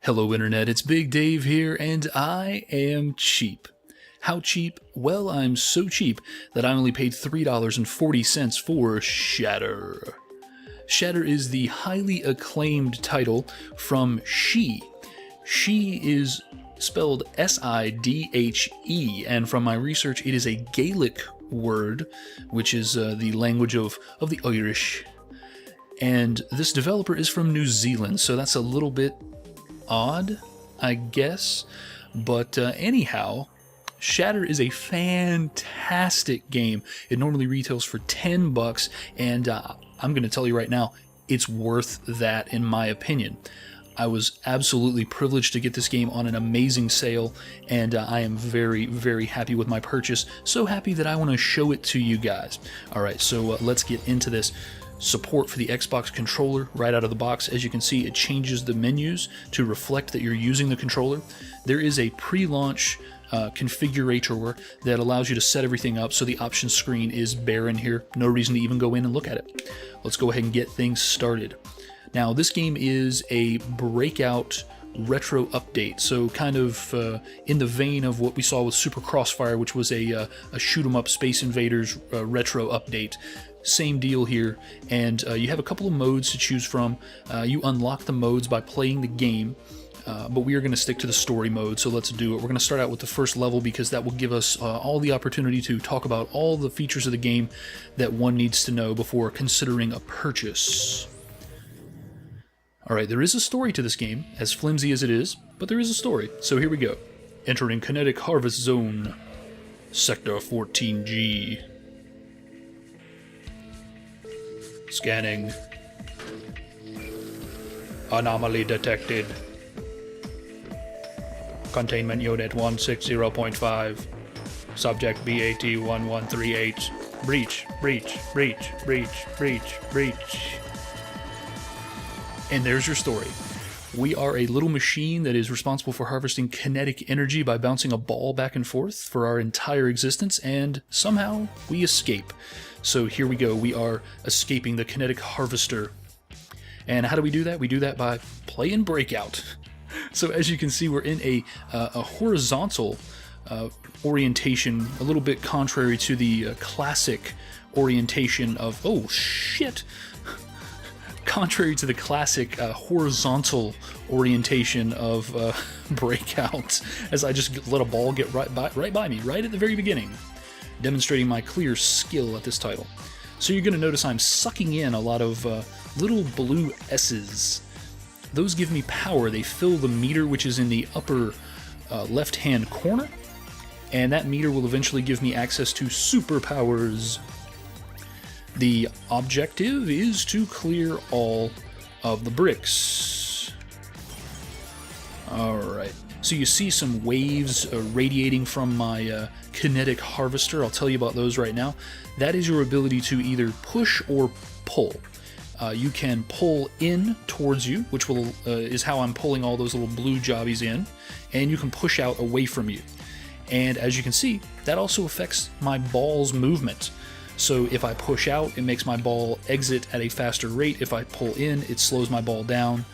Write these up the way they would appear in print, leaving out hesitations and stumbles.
Hello Internet, it's Big Dave here, and I am cheap. How cheap? Well, I'm so cheap that I only paid $3.40 for Shatter. Shatter is the highly acclaimed title from She. She is spelled S-I-D-H-E, and from my research it is a Gaelic word, which is the language of the Irish. And this developer is from New Zealand, so that's a little bit odd, I guess. But anyhow, Shatter is a fantastic game. It normally retails for $10, and I'm going to tell you right now, it's worth that in my opinion. I was absolutely privileged to get this game on an amazing sale, and I am very, very happy with my purchase. So happy that I want to show it to you guys. Alright, so let's get into this. Support for the Xbox controller right out of the box. As you can see, it changes the menus to reflect that you're using the controller. There is a pre-launch configurator that allows you to set everything up, so the options screen is barren here. No reason to even go in and look at it. Let's go ahead and get things started. Now, this game is a Breakout retro update, so kind of in the vein of what we saw with Super Crossfire, which was a shoot 'em up Space Invaders retro update. Same deal here, and you have a couple of modes to choose from. You unlock the modes by playing the game, but we are going to stick to the story mode, so let's do it. We're going to start out with the first level because that will give us all the opportunity to talk about all the features of the game that one needs to know before considering a purchase. Alright, there is a story to this game, as flimsy as it is, but there is a story, so here we go. Entering KINETIC Harvest Zone, Sector 14G. Scanning. Anomaly detected. Containment unit 160.5. Subject BAT1138. Breach, breach, breach, breach, breach, breach. And there's your story. We are a little machine that is responsible for harvesting kinetic energy by bouncing a ball back and forth for our entire existence, and somehow we escape. So here we go, we are escaping the kinetic harvester. And how do we do that? We do that by playing Breakout. So as you can see, we're in a horizontal orientation, a little bit contrary to the classic orientation of, oh shit! Contrary to the classic horizontal orientation of Breakout, as I just let a ball get right by me, right at the very beginning, demonstrating my clear skill at this title. So you're going to notice I'm sucking in a lot of little blue S's. Those give me power. They fill the meter, which is in the upper left-hand corner, and that meter will eventually give me access to superpowers. The objective is to clear all of the bricks. Alright, so you see some waves radiating from my kinetic harvester. I'll tell you about those right now. That is your ability to either push or pull. You can pull in towards you, which is how I'm pulling all those little blue jobbies in, and you can push out away from you. And as you can see, that also affects my ball's movement. So if I push out, it makes my ball exit at a faster rate. If I pull in, it slows my ball down.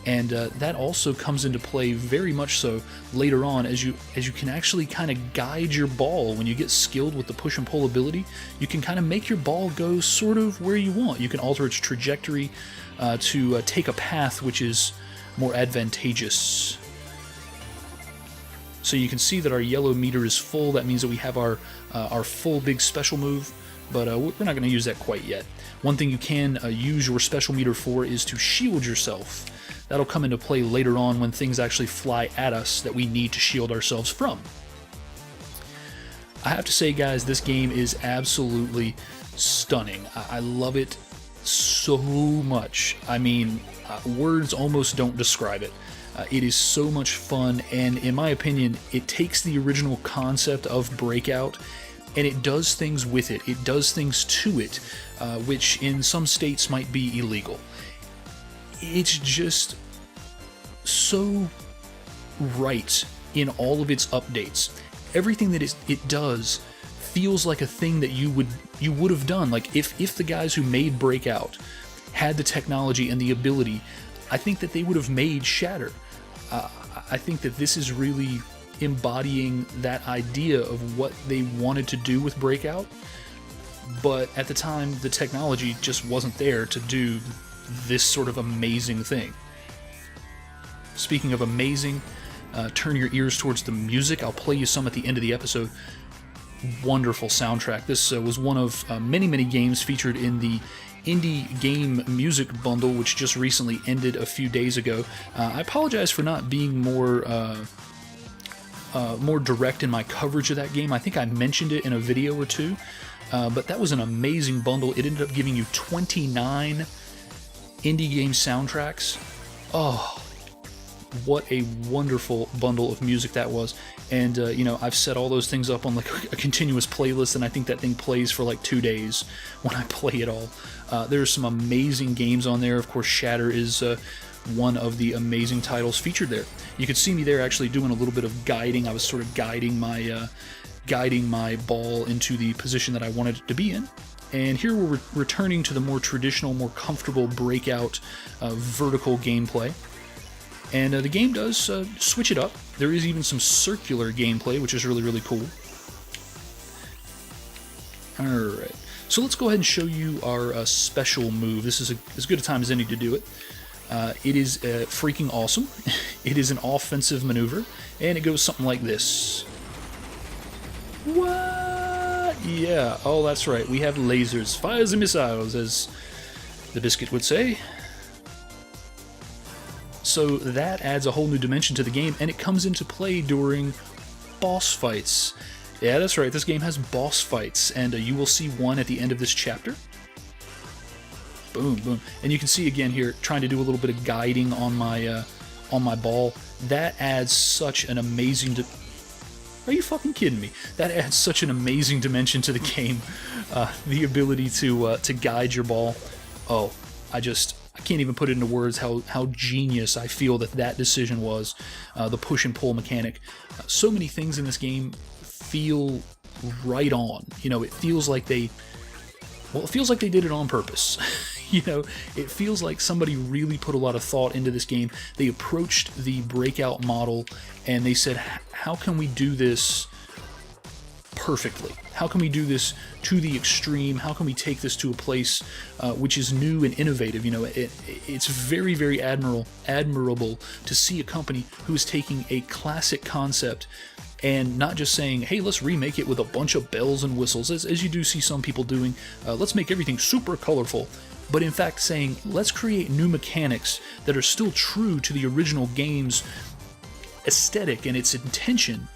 And that also comes into play very much so later on, as you can actually kind of guide your ball. When you get skilled with the push and pull ability, you can kind of make your ball go sort of where you want. You can alter its trajectory to take a path which is more advantageous. So you can see that our yellow meter is full. That means that we have our full big special move. But we're not going to use that quite yet. One thing you can use your special meter for is to shield yourself. That'll come into play later on when things actually fly at us that we need to shield ourselves from. I have to say, guys, this game is absolutely stunning. I love it so much. I mean, words almost don't describe it. It is so much fun, and in my opinion, it takes the original concept of Breakout and it does things with it. It does things to it, which in some states might be illegal. It's just so right in all of its updates. Everything that it does feels like a thing that you would have done. Like if the guys who made Breakout had the technology and the ability, I think that they would have made Shatter. I think that this is really embodying that idea of what they wanted to do with Breakout, but at the time the technology just wasn't there to do this sort of amazing thing. Speaking of amazing, turn your ears towards the music. I'll play you some at the end of the episode. Wonderful soundtrack. This was one of many games featured in the Indie Game Music Bundle, which just recently ended a few days ago. I apologize for not being more direct in my coverage of that game. I think I mentioned it in a video or two, but that was an amazing bundle. It ended up giving you 29 indie game soundtracks. Oh, what a wonderful bundle of music that was. And you know, I've set all those things up on like a continuous playlist, and I think that thing plays for like 2 days when I play it all. There's some amazing games on there. Of course, Shatter is one of the amazing titles featured there. You could see me there actually doing a little bit of guiding. I was sort of guiding my ball into the position that I wanted it to be in. And here we're returning to the more traditional, more comfortable Breakout vertical gameplay. And the game does switch it up. There is even some circular gameplay, which is really cool. Alright, so let's go ahead and show you our special move. This is as good a time as any to do it. It is freaking awesome. It is an offensive maneuver, and it goes something like this. What? Yeah, oh that's right, we have lasers. Fires and missiles, as the Biscuit would say. So that adds a whole new dimension to the game, and it comes into play during boss fights. Yeah, that's right, this game has boss fights, and you will see one at the end of this chapter. Boom, boom. And you can see again here, trying to do a little bit of guiding on my ball. That adds such an amazing... Are you fucking kidding me? That adds such an amazing dimension to the game. The ability to guide your ball. Oh, I can't even put it into words how genius I feel that decision was. The push and pull mechanic. So many things in this game feel right on. You know, it feels like they did it on purpose. You know, it feels like somebody really put a lot of thought into this game. They approached the Breakout model and they said, how can we do this perfectly? How can we do this to the extreme? How can we take this to a place which is new and innovative? You know, it's very admirable to see a company who is taking a classic concept and not just saying, hey, let's remake it with a bunch of bells and whistles, as you do see some people doing. Let's make everything super colorful. But in fact saying, let's create new mechanics that are still true to the original game's aesthetic and its intention,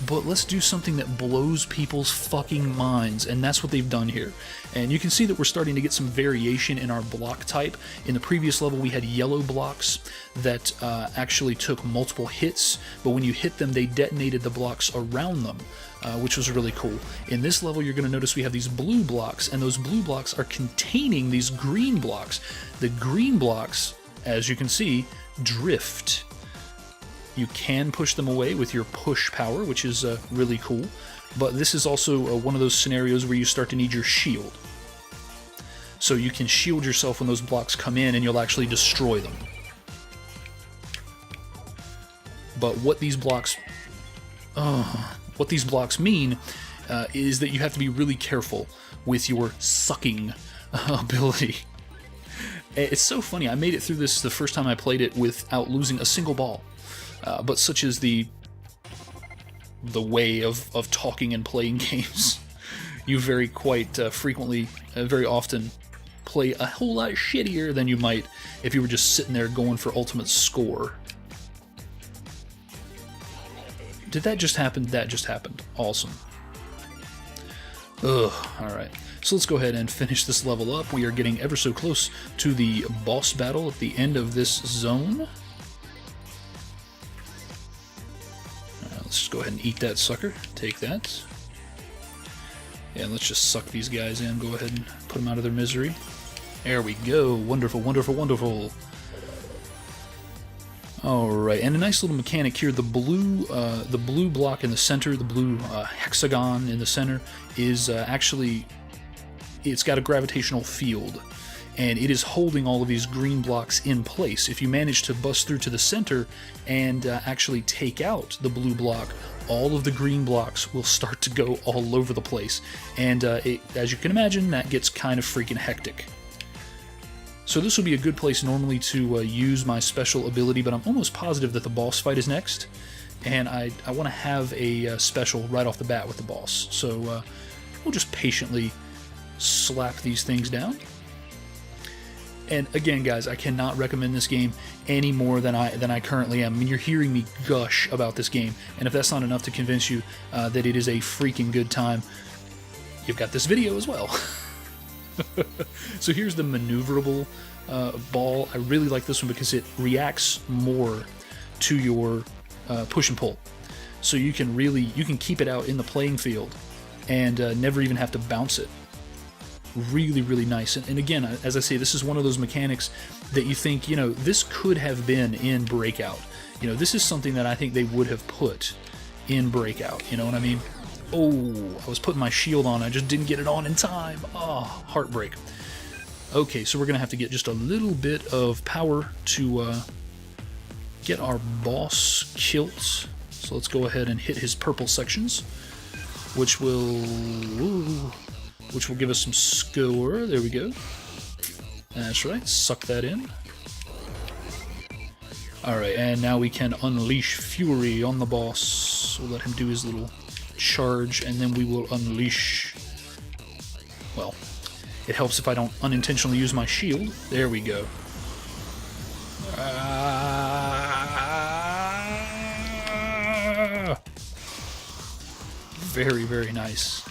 but let's do something that blows people's fucking minds, and that's what they've done here. And you can see that we're starting to get some variation in our block type. In the previous level we had yellow blocks that actually took multiple hits, but when you hit them they detonated the blocks around them, which was really cool. In this level you're going to notice we have these blue blocks, and those blue blocks are containing these green blocks. The green blocks, as you can see, drift. You can push them away with your push power, which is really cool, but this is also one of those scenarios where you start to need your shield. So you can shield yourself when those blocks come in and you'll actually destroy them. But what these blocks mean is that you have to be really careful with your sucking ability. It's so funny, I made it through this the first time I played it without losing a single ball. But such is the way of talking and playing games. You very often play a whole lot shittier than you might if you were just sitting there going for ultimate score. Did that just happen? That just happened. Awesome. Ugh, alright. So let's go ahead and finish this level up. We are getting ever so close to the boss battle at the end of this zone. Let's just go ahead and eat that sucker. Take that. Yeah, let's just suck these guys in. Go ahead and put them out of their misery. There we go. Wonderful, wonderful, wonderful. Alright, and a nice little mechanic here. The blue block in the center, the blue hexagon in the center, is actually... It's got a gravitational field. and it is holding all of these green blocks in place. If you manage to bust through to the center and actually take out the blue block, all of the green blocks will start to go all over the place, and as you can imagine, that gets kind of freaking hectic. So this would be a good place normally to use my special ability, but I'm almost positive that the boss fight is next, and I want to have a special right off the bat with the boss. So we'll just patiently slap these things down. And again, guys, I cannot recommend this game any more than I currently am. I mean, you're hearing me gush about this game, and if that's not enough to convince you that it is a freaking good time, you've got this video as well. So here's the maneuverable ball. I really like this one because it reacts more to your push and pull. So you can keep it out in the playing field and never even have to bounce it. Really nice. And again, as I say, this is one of those mechanics that you think, you know, this could have been in Breakout. You know, this is something that I think they would have put in Breakout. You know what I mean? Oh, I was putting my shield on. I just didn't get it on in time. Oh, heartbreak. Okay, so we're going to have to get just a little bit of power to get our boss killed. So let's go ahead and hit his purple sections, which will give us some score. There we go. That's right. Suck that in. Alright, and now we can unleash fury on the boss. We'll let him do his little charge, and then we will unleash... Well, it helps if I don't unintentionally use my shield. There we go. Very nice.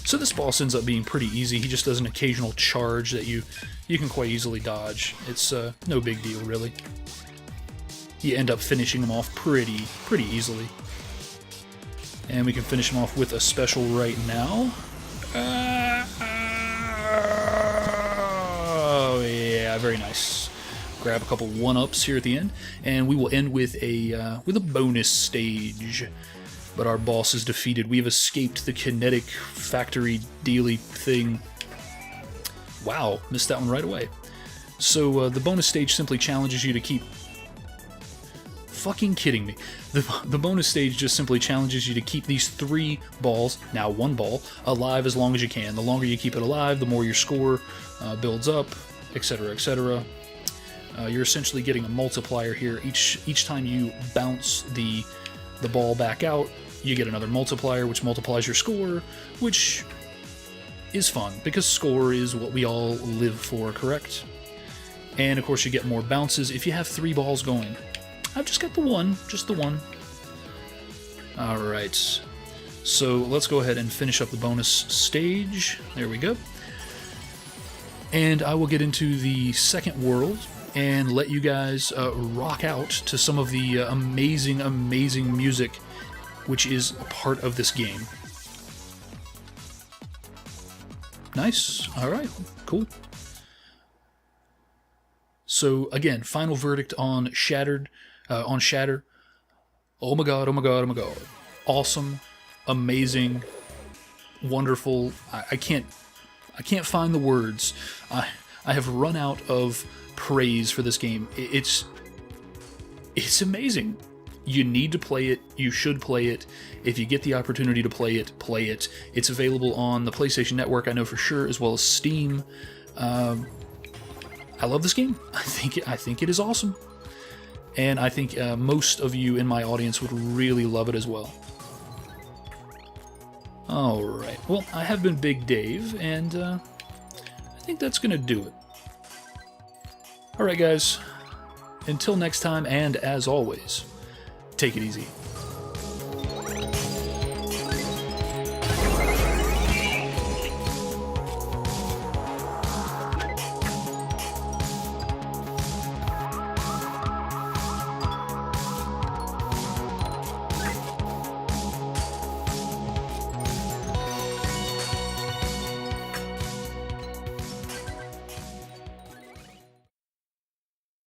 So this boss ends up being pretty easy. He just does an occasional charge that you can quite easily dodge. It's no big deal, really. You end up finishing him off pretty easily. And we can finish him off with a special right now. Oh yeah, very nice. Grab a couple one-ups here at the end, and we will end with a bonus stage. But our boss is defeated. We have escaped the KINETIC factory dealy thing. Wow, missed that one right away. So the bonus stage simply challenges you to keep... Fucking kidding me. The bonus stage just simply challenges you to keep these 3 balls, now 1 ball, alive as long as you can. The longer you keep it alive, the more your score builds up, etc., etc. You're essentially getting a multiplier here. Each time you bounce the ball back out, you get another multiplier, which multiplies your score, which is fun, because score is what we all live for, correct? And of course you get more bounces if you have 3 balls going. I've just got the one, just the one. Alright, so let's go ahead and finish up the bonus stage. There we go. And I will get into the second world and let you guys rock out to some of the amazing music which is a part of this game. Nice. Alright, cool. So again, final verdict on Shatter. Oh my god, oh my god, oh my god. Awesome, amazing, wonderful. I can't find the words. I have run out of praise for this game. It's amazing. You need to play it. You should play it. If you get the opportunity to play it, play it. It's available on the PlayStation Network, I know for sure, as well as Steam. I love this game. I think it is awesome. And I think most of you in my audience would really love it as well. Alright, well, I have been Big Dave, and I think that's going to do it. Alright guys, until next time, and as always, take it easy.